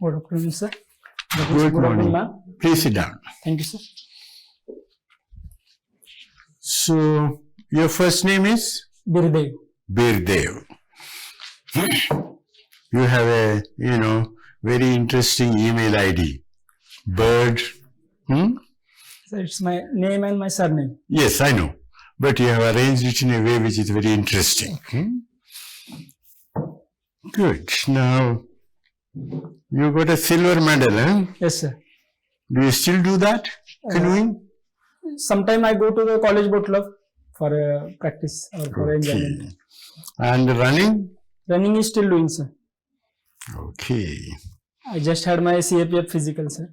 Good afternoon, sir. Good morning. ma'am. Please sit down. Thank you, sir. So, your first name is? Birdev. Birdev. You have a, very interesting email ID. Bird. So it's my name and my surname. Yes, I know. But you have arranged it in a way which is very interesting. Good. Now, you got a silver medal, huh? Yes, sir. Do you still do that? Canoeing? Sometime I go to the college boat club for practice or for enjoyment. And running? Running is still doing, sir. Okay. I just had my CAPF physical, sir.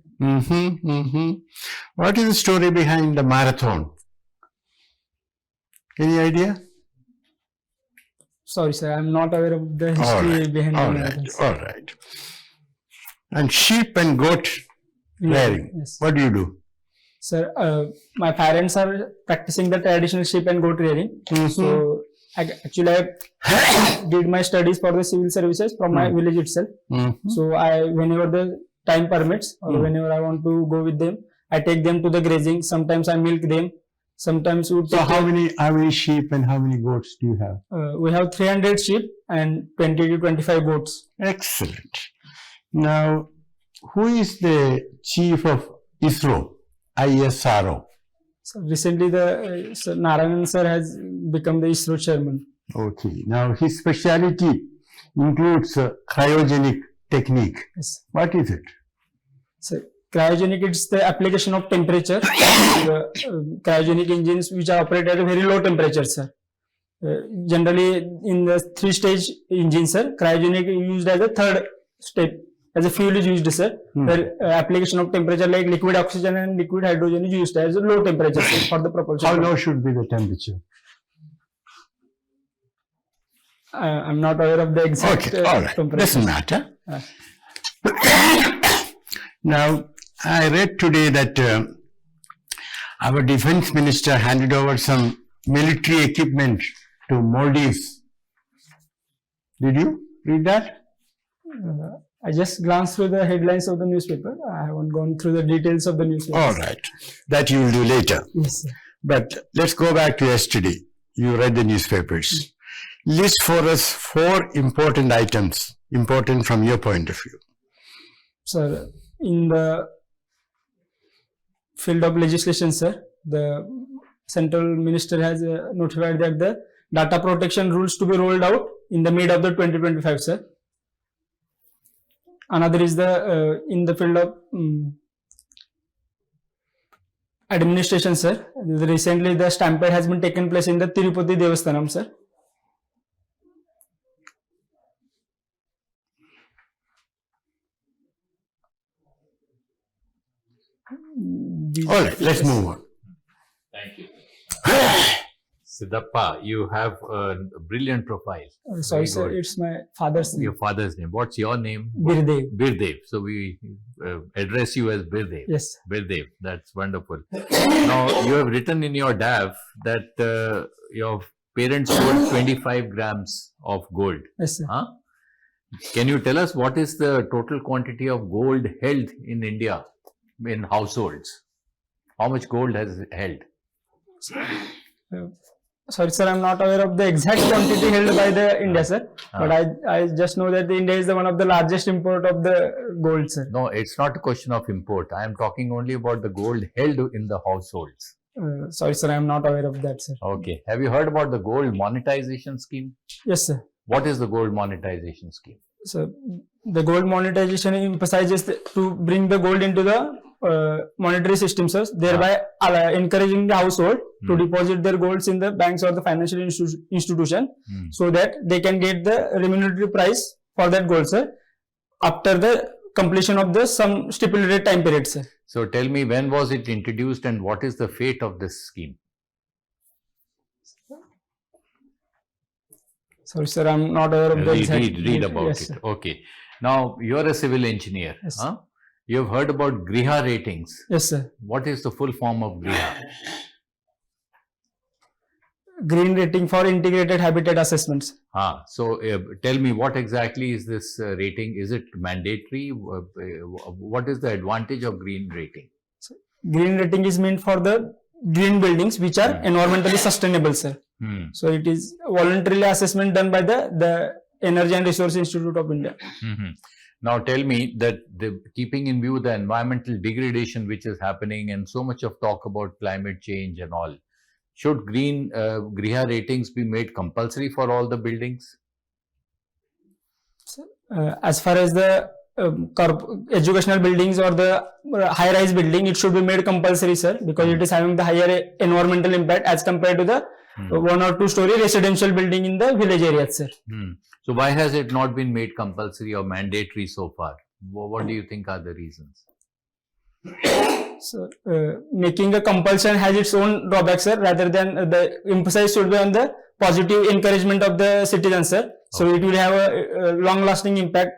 What is the story behind the marathon? Any idea? Sorry, sir. I'm not aware of the history behind the marathon. All right. And sheep and goat rearing. Yes. What do you do? Sir, my parents are practicing the traditional sheep and goat rearing. So, I did my studies for the civil services from my village itself. So, whenever the time permits or whenever I want to go with them, I take them to the grazing. Sometimes I milk them. Sometimes we take how many sheep and how many goats do you have? we have 300 sheep and 20 to 25 goats. Excellent. Now, who is the chief of ISRO? ISRO. So recently, the Narayanan sir has become the ISRO chairman. Okay. Now, his speciality includes cryogenic technique. Yes. What is it? So, cryogenic, it's the application of temperature. The cryogenic engines which are operated at a very low temperature, sir. Generally, in the 3-stage engine, sir, cryogenic is used as a third step. As a fuel is used, sir. Where application of temperature like liquid oxygen and liquid hydrogen is used as a low temperature for the propulsion. How low should be the temperature? I'm not aware of the exact all right. temperature. Doesn't matter. Now, I read today that our defense minister handed over some military equipment to Maldives. Did you read that? I just glanced through the headlines of the newspaper. I haven't gone through the details of the newspaper. All right. That you will do later. Yes, sir. But let's go back to yesterday. You read the newspapers. List for us 4 important items, important from your point of view. Sir, in the field of legislation, sir, the central minister has notified that the data protection rules to be rolled out in the mid of the 2025, sir. Another is the in the field of administration, sir. Recently, the stampede has been taken place in the Tirupati Devasthanam, sir. All right, let's move on. Thank you. Siddhappa, you have a brilliant profile. Sorry, sir, it's my father's name. Your father's name. What's your name? Birdev. Birdev. So we address you as Birdev. Yes. Birdev. That's wonderful. Now, you have written in your DAF that your parents sold 25 grams of gold. Yes, sir. Huh? Can you tell us what is the total quantity of gold held in India in households? How much gold has held? Sorry, sir, I'm not aware of the exact quantity held by the India, sir. But I just know that the India is one of the largest import of the gold, sir. No, it's not a question of import. I am talking only about the gold held in the households. Sorry, sir, I'm not aware of that, sir. Okay. Have you heard about the gold monetization scheme? Yes, sir. What is the gold monetization scheme? So, the gold monetization emphasizes to bring the gold into the monetary system, sir, thereby encouraging the household to deposit their golds in the banks or the financial institution so that they can get the remunerative price for that gold, sir, after the completion of the some stipulated time period, sir. So tell me, when was it introduced and what is the fate of this scheme? Sorry, sir, I'm not aware of the exact. Read about yes, it. Sir. Okay. Now, you're a civil engineer. Yes. Huh? You have heard about Griha ratings. Yes, sir. What is the full form of Griha? green rating for integrated habitat assessments. So tell me, what exactly is this rating? Is it mandatory? What is the advantage of green rating? Green rating is meant for the green buildings which are environmentally sustainable, sir. So it is voluntarily assessment done by the Energy and Resource Institute of India. Now tell me that keeping in view the environmental degradation which is happening and so much of talk about climate change and all, should green Griha ratings be made compulsory for all the buildings? As far as the educational buildings or the high-rise building, it should be made compulsory, sir, because it is having the higher environmental impact as compared to the 1 or 2 story residential building in the village areas, sir. So why has it not been made compulsory or mandatory so far? What do you think are the reasons? So, making a compulsion has its own drawbacks, sir, rather than the emphasis should be on the positive encouragement of the citizens, sir. So it will have a long-lasting impact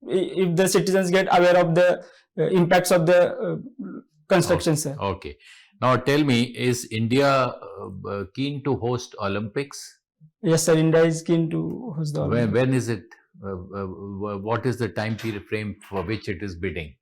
if the citizens get aware of the impacts of the construction, sir. Okay. Now tell me, is India keen to host Olympics? Yes, sir. India is keen to host the Olympics. When is it? What is the time period frame for which it is bidding?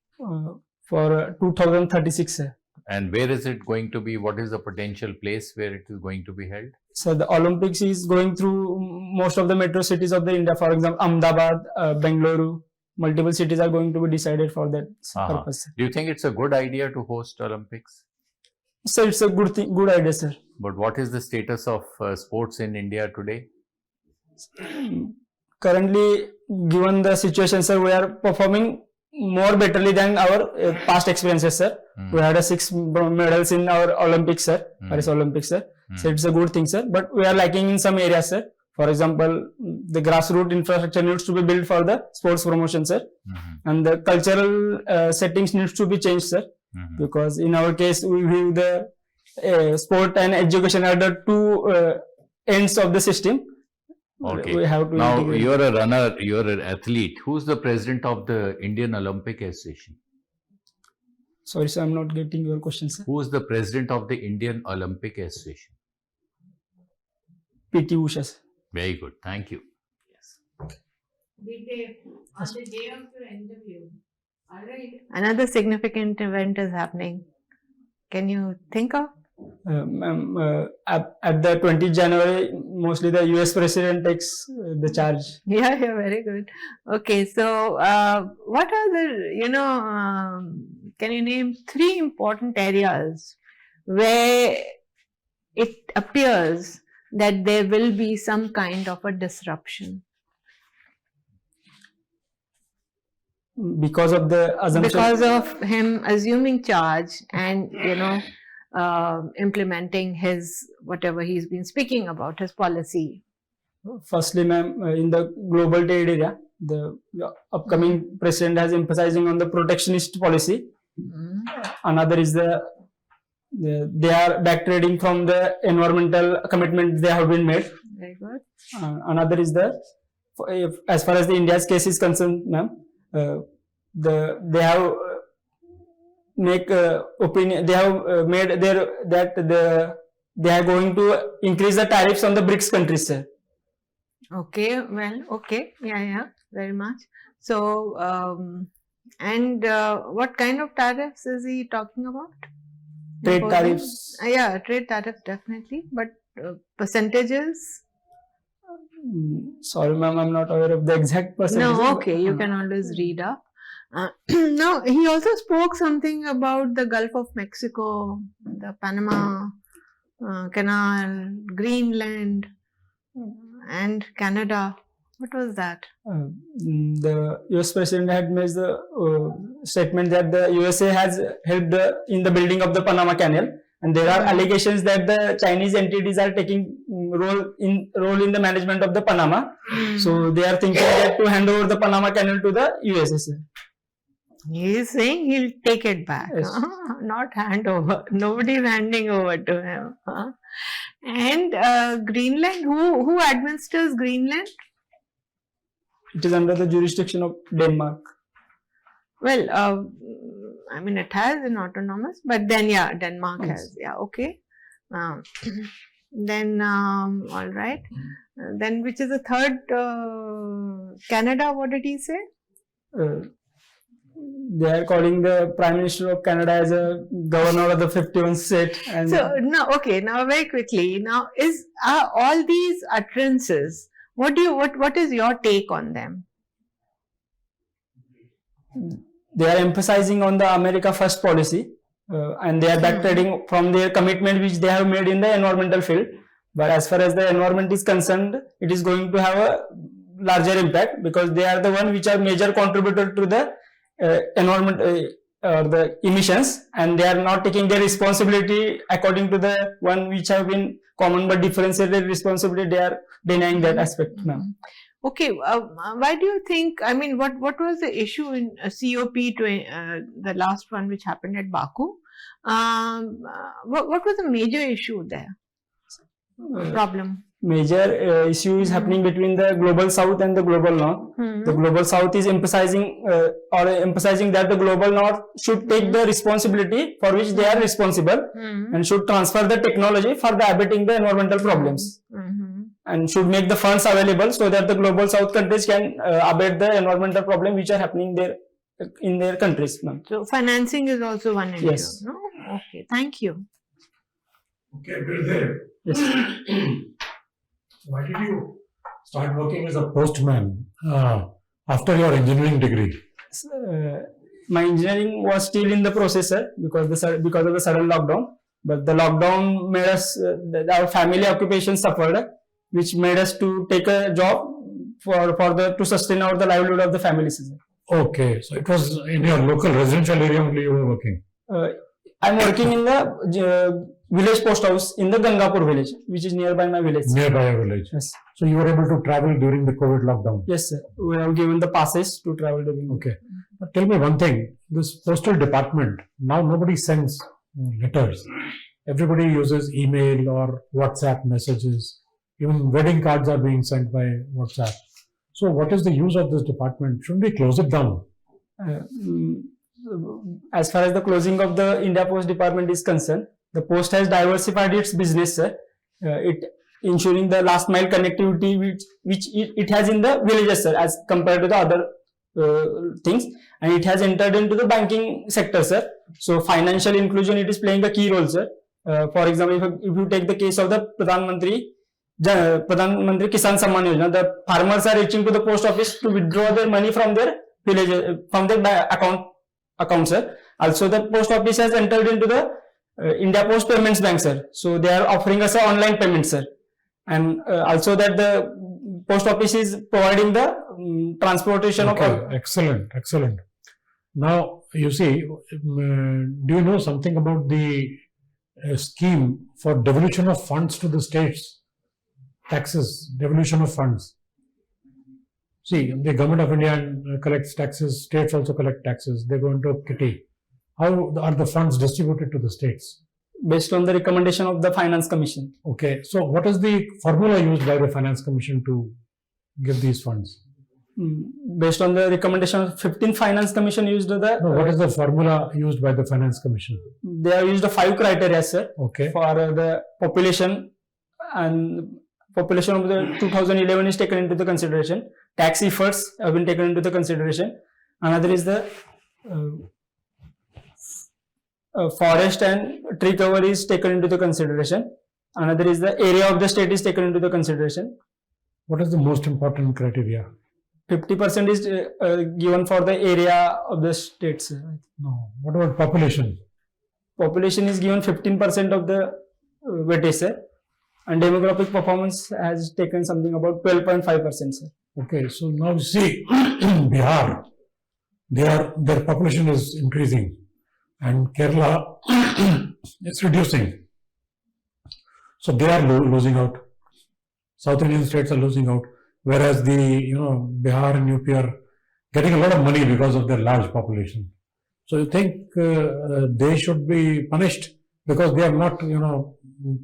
For 2036, sir. And where is it going to be? What is the potential place where it is going to be held? So the Olympics is going through most of the metro cities of the India. For example, Ahmedabad, Bengaluru, multiple cities are going to be decided for that purpose. Do you think it's a good idea to host Olympics? So it's a good thing, good idea, sir. But what is the status of sports in India today? Currently, given the situation, sir, we are performing more betterly than our past experiences, sir. We had 6 medals in our Olympics, sir. Paris Olympics, sir. So it's a good thing, sir. But we are lacking in some areas, sir. For example, the grassroots infrastructure needs to be built for the sports promotion, sir. And the cultural settings needs to be changed, sir. Because in our case, we view the sport and education are the 2 ends of the system. Okay. We have to now, integrate. you're a runner, you're an athlete. Who's the president of the Indian Olympic Association? Sorry, sir, I'm not getting your question, sir. Who's the president of the Indian Olympic Association? PT Usha, sir. Very good. Thank you. Yes. On the day of your interview, another significant event is happening. Can you think of? At the 20th January, mostly the US president takes the charge. Yeah, very good. Okay, so what are the, can you name 3 important areas where it appears that there will be some kind of a disruption? Because of the assumption. Because of him assuming charge and, implementing his, whatever he's been speaking about, his policy. Firstly, ma'am, in the global trade area, the upcoming president has emphasizing on the protectionist policy. Another is they are backtrading from the environmental commitment they have been made. Very good. Another is as far as the India's case is concerned, ma'am, they have make opinion. They have made they are going to increase the tariffs on the BRICS countries, sir. Okay, well, okay, yeah, very much. So, and what kind of tariffs is he talking about? Trade tariffs. Yeah, trade tariffs definitely, but percentages? Sorry, ma'am, I'm not aware of the exact percentage. No, okay, you can always read up. Now, he also spoke something about the Gulf of Mexico, the Panama Canal, Greenland, and Canada. What was that? The US president had made the statement that the USA has helped in the building of the Panama Canal, and there are allegations that the Chinese entities are taking role in the management of the Panama. So they are thinking that to hand over the Panama Canal to the USA. He is saying he'll take it back, Yes. not hand over. Nobody is handing over to him. And Greenland, who administers Greenland? It is under the jurisdiction of Denmark. Well, I mean, it has an autonomous, but then, yeah, Denmark Yes. has, yeah, okay. Then, all right. Then, which is the third? Canada. What did he say? They are calling the Prime Minister of Canada as a governor of the 51st state. And So now, okay. Now, very quickly. Now, are all these utterances? What is your take on them? they are emphasizing on the America First policy, and they are backtracking from their commitment which they have made in the environmental field. But as far as the environment is concerned, it is going to have a larger impact because they are the one which are major contributor to the environment or the emissions, and they are not taking their responsibility according to the one which have been common but differentiated responsibility. They are denying that aspect now. Okay, why do you think? I mean, what was the issue in COP, the last one which happened at Baku? What was the major issue there? Problem. Major issue is happening between the global south and the global north. The global south is emphasizing that the global north should take the responsibility for which they are responsible and should transfer the technology for the abating the environmental problems and should make the funds available so that the global south countries can abate the environmental problem which are happening there in their countries. So financing is also one issue. Yes. No? Okay. Thank you. Okay, Gurudev. Yes. Why did you start working as a postman after your engineering degree? My engineering was still in the process, sir, because of the sudden lockdown. But the lockdown made us, our family occupation suffered, which made us to take a job to sustain the livelihood of the families. Okay, so it was in your local residential area only you were working. I'm working in the village post house in the Gangapur village, which is nearby my village. Nearby your village. Yes. So you were able to travel during the COVID lockdown. Yes, sir. We have given the passes to travel during. Okay. But tell me one thing. This postal department, now nobody sends letters. Everybody uses email or WhatsApp messages. Even wedding cards are being sent by WhatsApp. So what is the use of this department? Shouldn't we close it down? As far as the closing of the India Post Department is concerned, the post has diversified its business, sir. It ensuring the last mile connectivity which it has in the villages, sir, as compared to the other things, and it has entered into the banking sector, sir. So financial inclusion, it is playing a key role, sir. For example, if you take the case of the Pradhan Mantri Kisan Samman Yojana, the farmers are reaching to the post office to withdraw their money from their village, from their account, sir. Also, the post office has entered into the India Post Payments Bank, sir. So they are offering us an online payment, sir. And also that the post office is providing the transportation of. Excellent, excellent. Now, you see, do you know something about the scheme for devolution of funds to the states? Taxes, devolution of funds. See, the government of India collects taxes, states also collect taxes, they go into a kitty. How are the funds distributed to the states? Based on the recommendation of the Finance Commission. Okay, so what is the formula used by the Finance Commission to give these funds? Based on the recommendation of 15th Finance Commission used the. No, what is the formula used by the Finance Commission? They have used the 5 criteria, sir. Okay. For the population, and population of the 2011 is taken into the consideration. Tax efforts have been taken into the consideration. Another is the forest and tree cover is taken into the consideration. Another is the area of the state is taken into the consideration. What is the most important criteria? 50% is given for the area of the states. No. What about population? Population is given 15% of the weightage, sir. And demographic performance has taken something about 12.5%, sir. Okay, so now you see Bihar, their population is increasing and Kerala is reducing. So they are losing out. South Indian states are losing out, whereas the Bihar and UP are getting a lot of money because of their large population. So you think they should be punished because they have not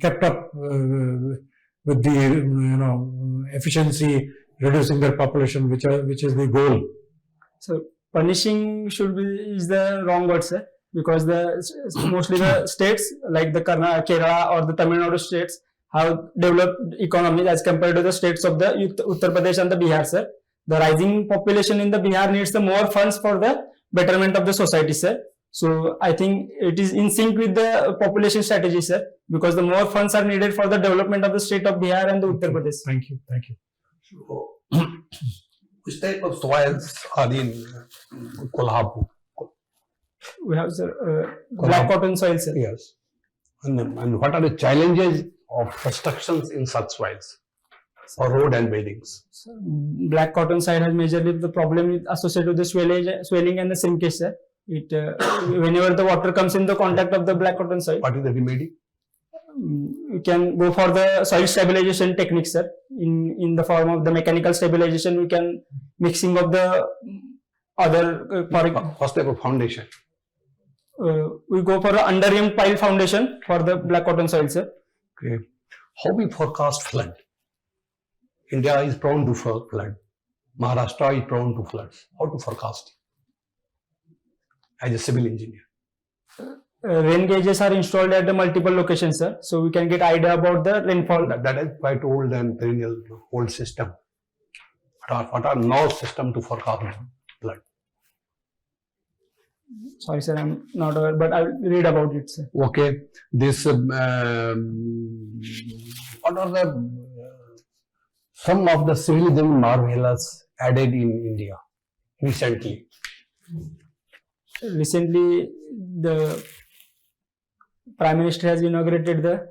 kept up with the efficiency, reducing their population, which is the goal. So punishing is the wrong word, sir, because mostly the states like the Kerala or the Tamil Nadu states, have developed economies as compared to the states of the Uttar Pradesh and the Bihar, sir. The rising population in the Bihar needs the more funds for the betterment of the society, sir. So I think it is in sync with the population strategy, sir, because the more funds are needed for the development of the state of Bihar and the Uttar Pradesh. Thank you. Thank you. So, which type of soils are in Kolhapur? We have, sir, black cotton soil, sir. Yes. And what are the challenges of constructions in such soils for road and buildings? So, black cotton soil has majorly the problem associated with the swelling and the shrinkage, sir. It whenever the water comes in the contact of the black cotton soil, What is the remedy? you can go for the soil stabilization techniques, sir. In the form of the mechanical stabilization, we can mixing of the other What type of foundation? we go for an under-rim pile foundation for the black cotton soil, sir. Okay. How we forecast flood? India is prone to flood. Maharashtra is prone to floods. How to forecast as a civil engineer? Rain gauges are installed at the multiple locations, sir. So we can get idea about the rainfall. That is quite old and perennial old system. What are now system to forecast flood? Sorry, sir, I'm not aware, but I'll read about it, sir. Okay, this what are the some of the civilism marvelous added in India recently? Recently, the Prime Minister has inaugurated the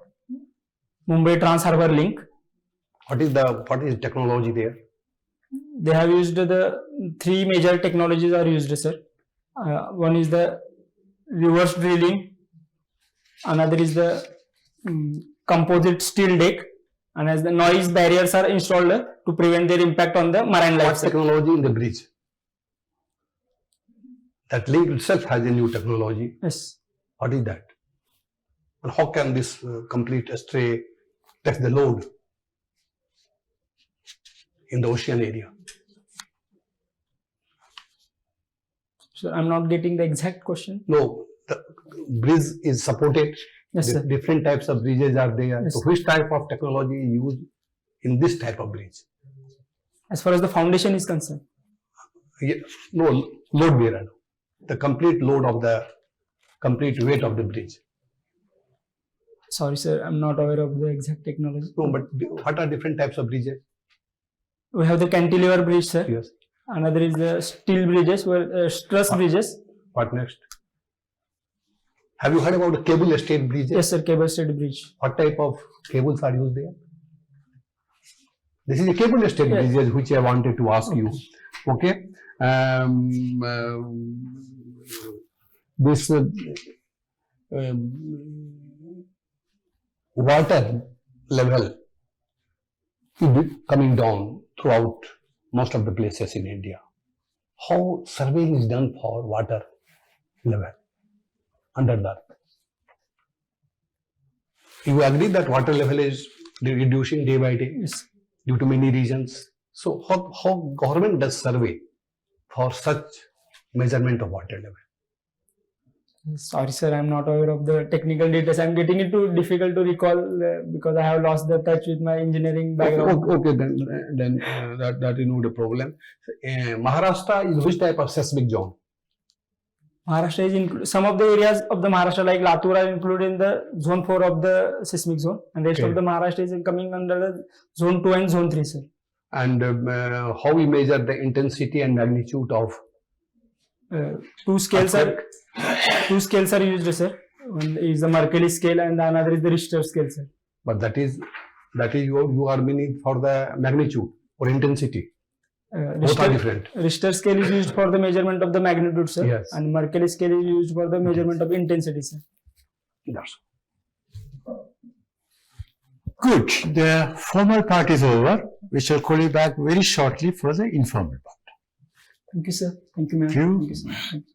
Mumbai Trans Harbour Link. What is technology there? They have used the three major technologies are used, sir. One is the reverse drilling, another is the composite steel deck, and as the noise barriers are installed to prevent their impact on the marine life. What technology in the bridge? That link itself has a new technology. Yes. What is that? And how can this complete stray test the load in the ocean area? So I'm not getting the exact question. No, the bridge is supported. Yes, sir. Different types of bridges are there. Yes. So which type of technology is used in this type of bridge? As far as the foundation is concerned, No, load bearer. The complete load of the complete weight of the bridge. sorry, sir, I'm not aware of the exact technology. No, but what are different types of bridges? We have the cantilever bridge, sir. Yes. Another is the steel bridges, truss bridges. What next? Have you heard about the cable stayed bridges? Yes, sir, cable stayed bridge. What type of cables are used there? This is a cable stayed Yes. bridges which I wanted to ask you. Okay. This water level is coming down throughout most of the places in India. How surveying is done for water level under the earth? You agree that water level is reducing day by day Yes. due to many reasons. So how government does survey for such measurement of water level? Sorry, sir, I'm not aware of the technical details. I'm getting it too difficult to recall because I have lost the touch with my engineering background. Okay, then that is not a problem. Maharashtra is which type of seismic zone? Maharashtra is some of the areas of the Maharashtra like Latur are included in the zone 4 of the seismic zone, and rest Okay. of the Maharashtra is coming under the zone 2 and zone 3, sir. And how we measure the intensity and magnitude of Two scales are used, sir. One is the Mercalli scale and another is the Richter scale, sir. but that is you are meaning for the magnitude or intensity. Both are different. Richter scale is used for the measurement of the magnitude, sir. Yes. And Mercalli scale is used for the measurement of intensity, sir. That's Good. The formal part is over. We shall call you back very shortly for the informal part. Thank you, sir. Thank you, ma'am. Thank you. Thank you, sir. Thank you.